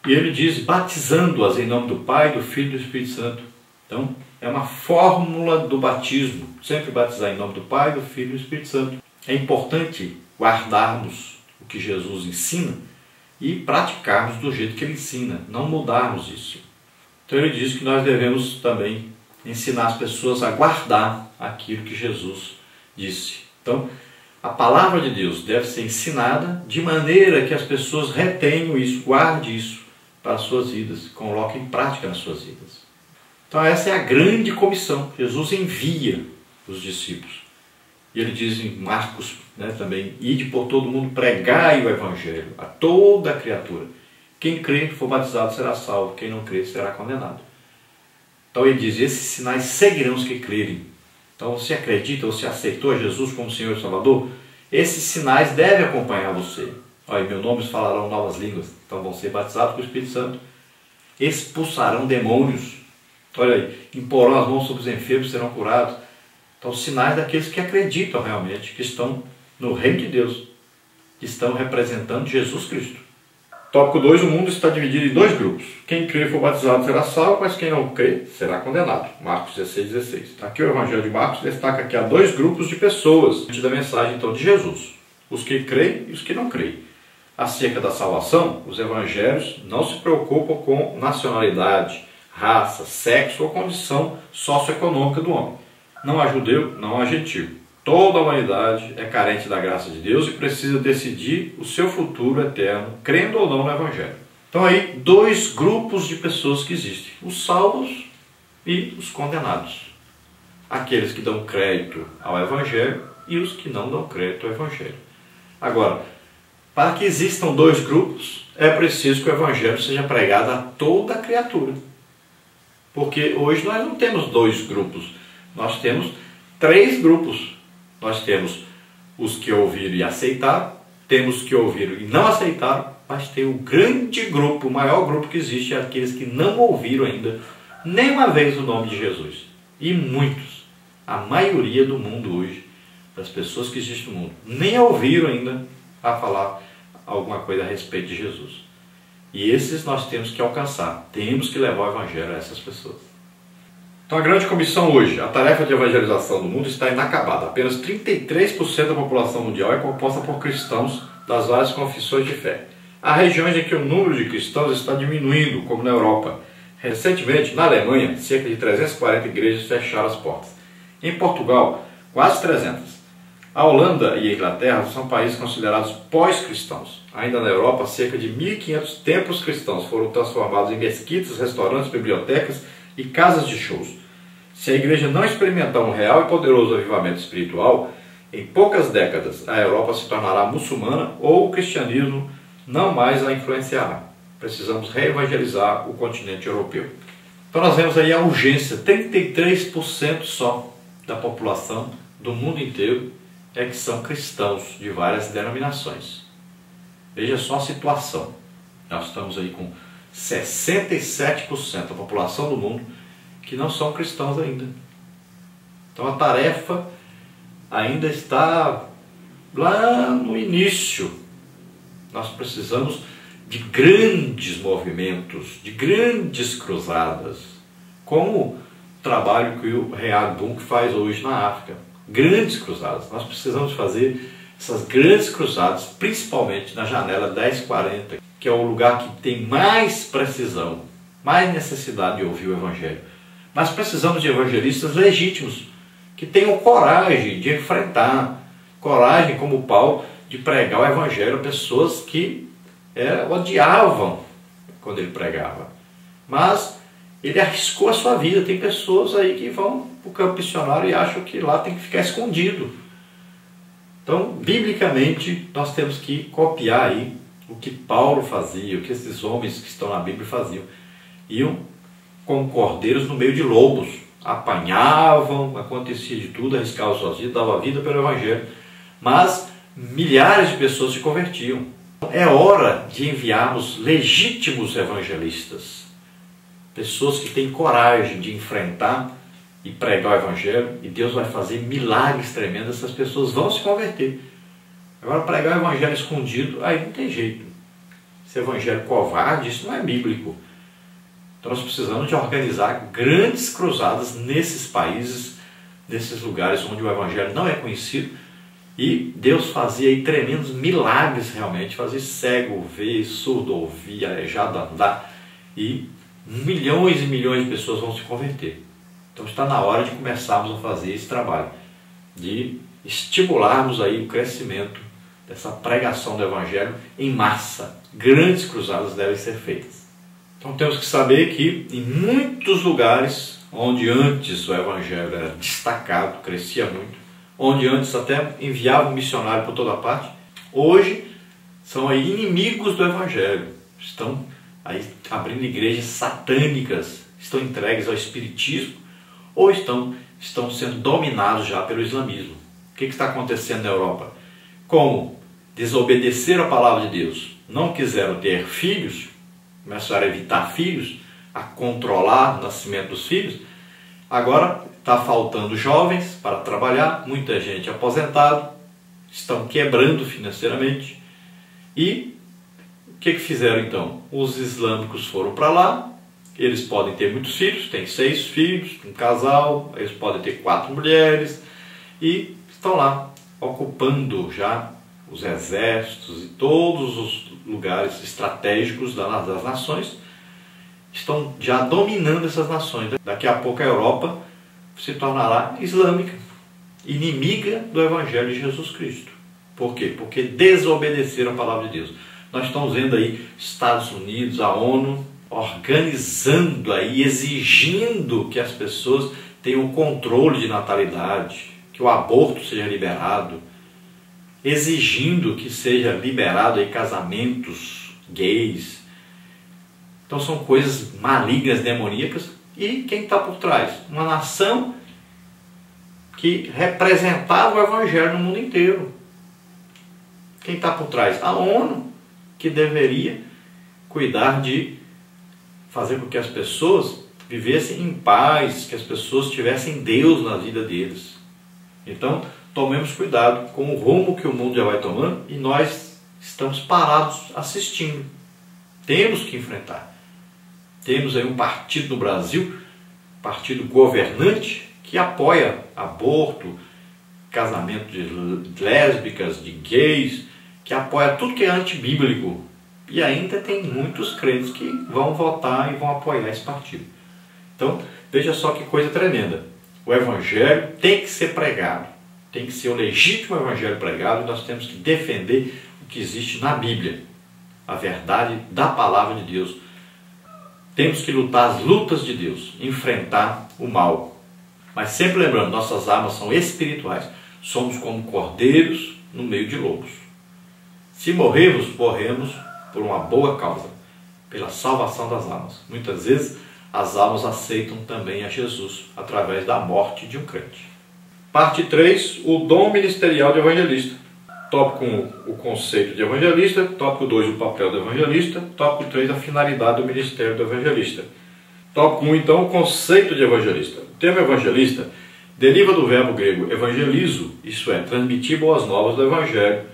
E ele diz, batizando-as em nome do Pai, do Filho e do Espírito Santo. Então, é uma fórmula do batismo, sempre batizar em nome do Pai, do Filho e do Espírito Santo. É importante guardarmos o que Jesus ensina e praticarmos do jeito que ele ensina, não mudarmos isso. Então ele diz que nós devemos também ensinar as pessoas a guardar aquilo que Jesus disse. Então, a palavra de Deus deve ser ensinada de maneira que as pessoas retenham isso, guardem isso para as suas vidas, coloquem em prática nas suas vidas. Então essa é a grande comissão. Jesus envia os discípulos. E ele diz em Marcos, também, ide por todo mundo, pregai o Evangelho a toda a criatura. Quem crer, for batizado, será salvo. Quem não crer, será condenado. Então ele diz, esses sinais seguirão os que crerem. Então você acredita, você aceitou Jesus como Senhor e Salvador? Esses sinais devem acompanhar você. Olha, em meu nome falarão novas línguas. Então vão ser batizados com o Espírito Santo. Expulsarão demônios. Olha aí, imporão as mãos sobre os enfermos, serão curados. Então, sinais daqueles que acreditam realmente, que estão no reino de Deus, que estão representando Jesus Cristo. Tópico 2, o mundo está dividido em dois grupos. Quem crer e for batizado será salvo, mas quem não crer será condenado. Marcos 16:16. Aqui o Evangelho de Marcos destaca que há dois grupos de pessoas diante da mensagem então de Jesus. Os que creem e os que não creem. Acerca da salvação, os evangelhos não se preocupam com nacionalidade, raça, sexo ou condição socioeconômica do homem. Não há judeu, não há gentil. Toda a humanidade é carente da graça de Deus e precisa decidir o seu futuro eterno, crendo ou não no Evangelho. Então aí, dois grupos de pessoas que existem. Os salvos e os condenados. Aqueles que dão crédito ao Evangelho e os que não dão crédito ao Evangelho. Agora, para que existam dois grupos, é preciso que o Evangelho seja pregado a toda a criatura. Porque hoje nós não temos dois grupos. Nós temos três grupos. Nós temos os que ouviram e aceitaram, temos que ouviram e não aceitaram, mas tem um grande grupo, o maior grupo que existe, é aqueles que não ouviram ainda nenhuma vez o nome de Jesus. E muitos, a maioria do mundo hoje, das pessoas que existem no mundo, nem ouviram ainda a falar alguma coisa a respeito de Jesus. E esses nós temos que alcançar, temos que levar o Evangelho a essas pessoas. Então a grande comissão hoje, a tarefa de evangelização do mundo está inacabada. Apenas 33% da população mundial é composta por cristãos das várias confissões de fé. Há regiões em que o número de cristãos está diminuindo, como na Europa. Recentemente, na Alemanha, cerca de 340 igrejas fecharam as portas. Em Portugal, quase 300. A Holanda e a Inglaterra são países considerados pós-cristãos. Ainda na Europa, cerca de 1.500 templos cristãos foram transformados em mesquitas, restaurantes, bibliotecas e casas de shows. Se a igreja não experimentar um real e poderoso avivamento espiritual, em poucas décadas a Europa se tornará muçulmana ou o cristianismo não mais a influenciará. Precisamos reevangelizar o continente europeu. Então nós vemos aí a urgência, 33% só da população do mundo inteiro é que são cristãos de várias denominações. Veja só a situação. Nós estamos aí com 67% da população do mundo que não são cristãos ainda. Então a tarefa ainda está lá no início. Nós precisamos de grandes movimentos, de grandes cruzadas, como o trabalho que o Reinhard Bonnke faz hoje na África. Grandes cruzadas. Nós precisamos fazer essas grandes cruzadas, principalmente na janela 1040, que é o lugar que tem mais precisão, mais necessidade de ouvir o Evangelho. Mas precisamos de evangelistas legítimos, que tenham coragem de enfrentar, coragem como Paulo, de pregar o Evangelho a pessoas que odiavam quando ele pregava. Mas ele arriscou a sua vida. Tem pessoas aí que vão para o campo missionário e acham que lá tem que ficar escondido. Então, biblicamente, nós temos que copiar aí o que Paulo fazia, o que esses homens que estão na Bíblia faziam. Iam como cordeiros no meio de lobos, apanhavam, acontecia de tudo, arriscavam suas vidas, davam a vida pelo Evangelho. Mas milhares de pessoas se convertiam. É hora de enviarmos legítimos evangelistas, pessoas que têm coragem de enfrentar e pregar o Evangelho, e Deus vai fazer milagres tremendos, essas pessoas vão se converter. Agora, pregar o Evangelho escondido, aí não tem jeito. Você esse evangelho covarde, isso não é bíblico. Então nós precisamos de organizar grandes cruzadas nesses países, nesses lugares onde o evangelho não é conhecido. E Deus fazia aí tremendos milagres realmente, fazia cego ver, surdo ouvir, aleijado andar, e milhões e milhões de pessoas vão se converter. Então está na hora de começarmos a fazer esse trabalho, de estimularmos aí o crescimento dessa pregação do evangelho em massa. Grandes cruzadas devem ser feitas. Então temos que saber que em muitos lugares onde antes o evangelho era destacado, crescia muito, onde antes até enviavam missionário por toda parte, hoje são aí inimigos do evangelho, estão aí abrindo igrejas satânicas, estão entregues ao espiritismo ou estão sendo dominados já pelo islamismo. O que está acontecendo na Europa? Como desobedeceram a palavra de Deus, não quiseram ter filhos, começaram a evitar filhos, a controlar o nascimento dos filhos. Agora está faltando jovens para trabalhar, muita gente aposentada, estão quebrando financeiramente. E o que fizeram então? Os islâmicos foram para lá, eles podem ter muitos filhos, tem 6 filhos, um casal, eles podem ter 4 mulheres, e estão lá ocupando já os exércitos e todos os lugares estratégicos das nações, estão já dominando essas nações. Daqui a pouco a Europa se tornará islâmica, inimiga do Evangelho de Jesus Cristo. Por quê? Porque desobedeceram a palavra de Deus. Nós estamos vendo aí Estados Unidos, a ONU, organizando aí, exigindo que as pessoas tenham o controle de natalidade, que o aborto seja liberado, exigindo que seja liberado aí casamentos gays. Então são coisas malignas, demoníacas. E quem está por trás? Uma nação que representava o evangelho no mundo inteiro. Quem está por trás? A ONU, que deveria cuidar de fazer com que as pessoas vivessem em paz, que as pessoas tivessem Deus na vida deles. Então, tomemos cuidado com o rumo que o mundo já vai tomando e nós estamos parados assistindo. Temos que enfrentar. Temos aí um partido no Brasil, partido governante, que apoia aborto, casamento de lésbicas, de gays, que apoia tudo que é antibíblico. E ainda tem muitos crentes que vão votar e vão apoiar esse partido. Então, veja só que coisa tremenda. O evangelho tem que ser pregado. Tem que ser o legítimo evangelho pregado e nós temos que defender o que existe na Bíblia. A verdade da palavra de Deus. Temos que lutar as lutas de Deus, enfrentar o mal. Mas sempre lembrando, nossas armas são espirituais. Somos como cordeiros no meio de lobos. Se morrermos, morremos por uma boa causa, pela salvação das almas. Muitas vezes as almas aceitam também a Jesus através da morte de um crente. Parte 3, o dom ministerial de evangelista. Tópico 1, o conceito de evangelista. Tópico 2, o papel do evangelista. Tópico 3, a finalidade do ministério do evangelista. Tópico 1, então, o conceito de evangelista. O termo evangelista deriva do verbo grego evangelizo, isso é, transmitir boas novas do evangelho.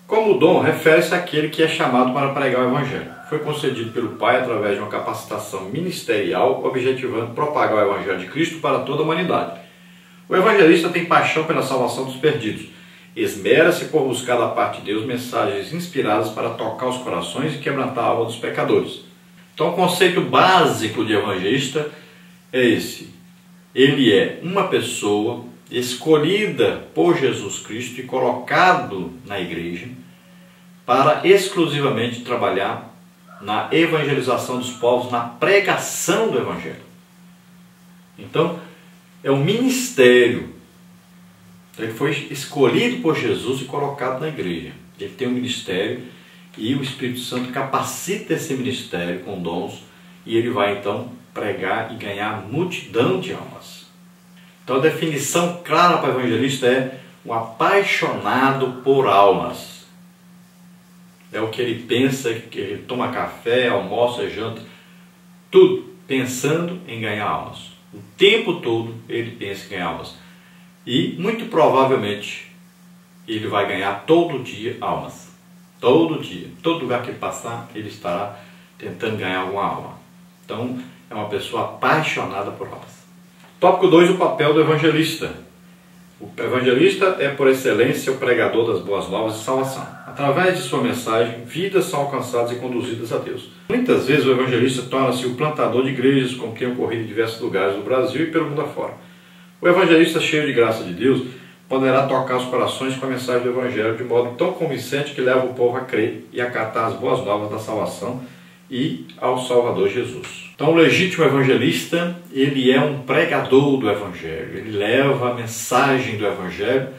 Como dom, refere-se àquele que é chamado para pregar o evangelho. Foi concedido pelo Pai através de uma capacitação ministerial, objetivando propagar o evangelho de Cristo para toda a humanidade. O evangelista tem paixão pela salvação dos perdidos. Esmera-se por buscar da parte de Deus mensagens inspiradas para tocar os corações e quebrantar a alma dos pecadores. Então o conceito básico de evangelista é esse. Ele é uma pessoa escolhida por Jesus Cristo e colocado na igreja para exclusivamente trabalhar na evangelização dos povos, na pregação do evangelho. Então, é um ministério. Ele foi escolhido por Jesus e colocado na igreja. Ele tem um ministério e o Espírito Santo capacita esse ministério com dons e ele vai então pregar e ganhar multidão de almas. Então a definição clara para o evangelista é um apaixonado por almas. É o que ele pensa, que ele toma café, almoça, janta, tudo pensando em ganhar almas. O tempo todo ele pensa em ganhar almas. E muito provavelmente ele vai ganhar todo dia almas. Todo dia, todo lugar que ele passar, ele estará tentando ganhar alguma alma. Então, é uma pessoa apaixonada por almas. Tópico 2, o papel do evangelista. O evangelista é, por excelência, o pregador das boas novas de salvação. Através de sua mensagem, vidas são alcançadas e conduzidas a Deus. Muitas vezes o evangelista torna-se o plantador de igrejas, com quem ocorrido em diversos lugares do Brasil e pelo mundo afora. O evangelista, cheio de graça de Deus, poderá tocar os corações com a mensagem do Evangelho de modo tão convincente que leva o povo a crer e acatar as boas novas da salvação e ao Salvador Jesus. Então, o legítimo evangelista, ele é um pregador do Evangelho, ele leva a mensagem do Evangelho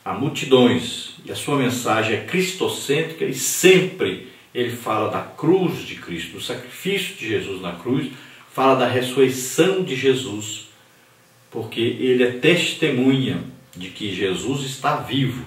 a multidões, e a sua mensagem é cristocêntrica e sempre ele fala da cruz de Cristo, do sacrifício de Jesus na cruz, fala da ressurreição de Jesus, porque ele é testemunha de que Jesus está vivo,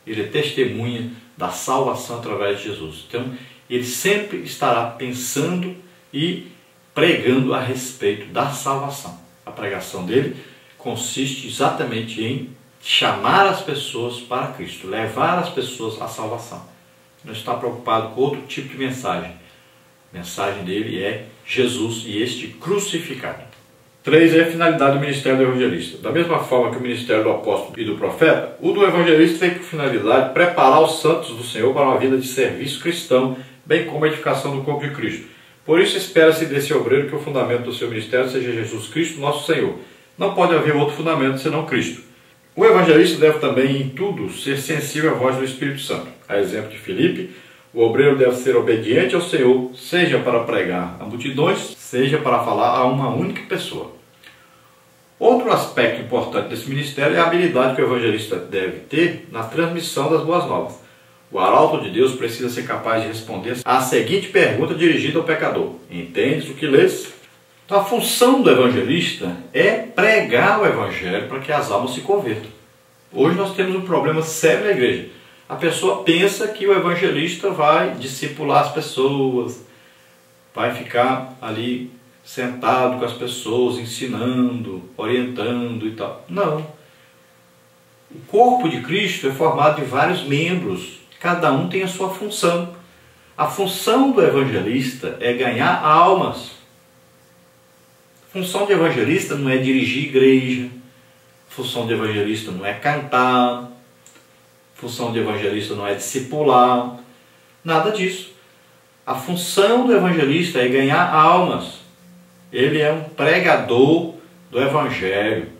ele é testemunha da salvação através de Jesus. Então, ele sempre estará pensando e pregando a respeito da salvação. A pregação dele consiste exatamente em chamar as pessoas para Cristo, levar as pessoas à salvação. Não está preocupado com outro tipo de mensagem. A mensagem dele é Jesus e este crucificado. 3 é a finalidade do ministério do evangelista. Da mesma forma que o ministério do apóstolo e do profeta, o do evangelista tem por finalidade preparar os santos do Senhor para uma vida de serviço cristão, bem como a edificação do corpo de Cristo. Por isso espera-se desse obreiro que o fundamento do seu ministério seja Jesus Cristo, nosso Senhor. Não pode haver outro fundamento senão Cristo. O evangelista deve também, em tudo, ser sensível à voz do Espírito Santo. A exemplo de Filipe, o obreiro deve ser obediente ao Senhor, seja para pregar a multidões, seja para falar a uma única pessoa. Outro aspecto importante desse ministério é a habilidade que o evangelista deve ter na transmissão das boas novas. O arauto de Deus precisa ser capaz de responder à seguinte pergunta dirigida ao pecador: entendes o que lês? Então, a função do evangelista é pregar o evangelho para que as almas se convertam. Hoje nós temos um problema sério na igreja. A pessoa pensa que o evangelista vai discipular as pessoas, vai ficar ali sentado com as pessoas, ensinando, orientando e tal. Não. O corpo de Cristo é formado de vários membros. Cada um tem a sua função. A função do evangelista é ganhar almas. A função de evangelista não é dirigir igreja. A função de evangelista não é cantar. A função de evangelista não é discipular. Nada disso. A função do evangelista é ganhar almas. Ele é um pregador do evangelho.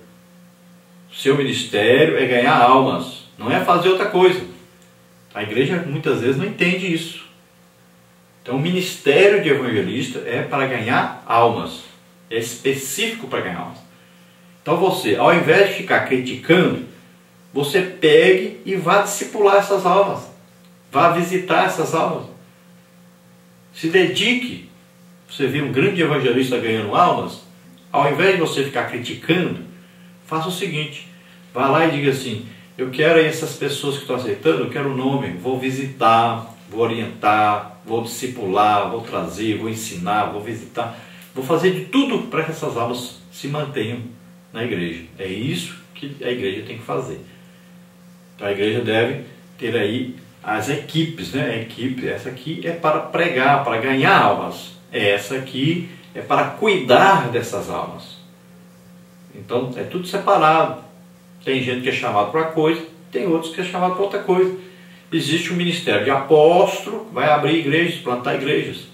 Seu ministério é ganhar almas. Não é fazer outra coisa. A igreja muitas vezes não entende isso. Então, o ministério de evangelista é para ganhar almas. É específico para ganhar almas. Então você, ao invés de ficar criticando, você pegue e vá discipular essas almas. Vá visitar essas almas. Se dedique. Você vê um grande evangelista ganhando almas, ao invés de você ficar criticando, faça o seguinte: vá lá e diga assim: eu quero essas pessoas que estão aceitando, eu quero o nome, vou visitar, vou orientar, vou discipular, vou trazer, vou ensinar, vou visitar, vou fazer de tudo para que essas almas se mantenham na igreja. É isso que a igreja tem que fazer. Então a igreja deve ter aí as equipes, né? A equipe, essa aqui é para pregar, para ganhar almas. Essa aqui é para cuidar dessas almas. Então é tudo separado. Tem gente que é chamado para uma coisa, tem outros que é chamado para outra coisa. Existe um ministério de apóstolo, que vai abrir igrejas, plantar igrejas.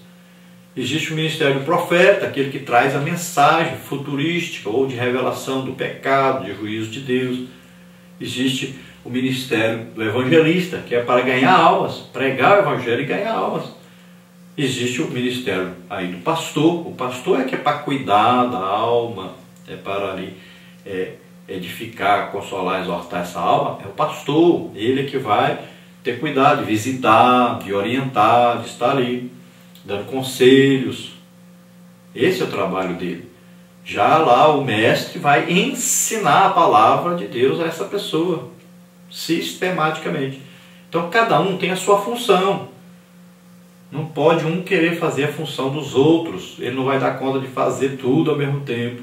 Existe o ministério do profeta, aquele que traz a mensagem futurística ou de revelação do pecado, de juízo de Deus. Existe o ministério do evangelista, que é para ganhar almas, pregar o evangelho e ganhar almas. Existe o ministério aí do pastor. O pastor é que é para cuidar da alma, é para ali edificar, consolar, exortar essa alma. É o pastor, ele é que vai ter cuidado de visitar, de orientar, de estar ali, dando conselhos. Esse é o trabalho dele. Já lá o mestre vai ensinar a palavra de Deus a essa pessoa, sistematicamente. Então cada um tem a sua função. Não pode um querer fazer a função dos outros. Ele não vai dar conta de fazer tudo ao mesmo tempo.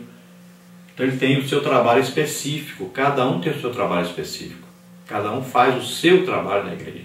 Então ele tem o seu trabalho específico. Cada um tem o seu trabalho específico. Cada um faz o seu trabalho na igreja.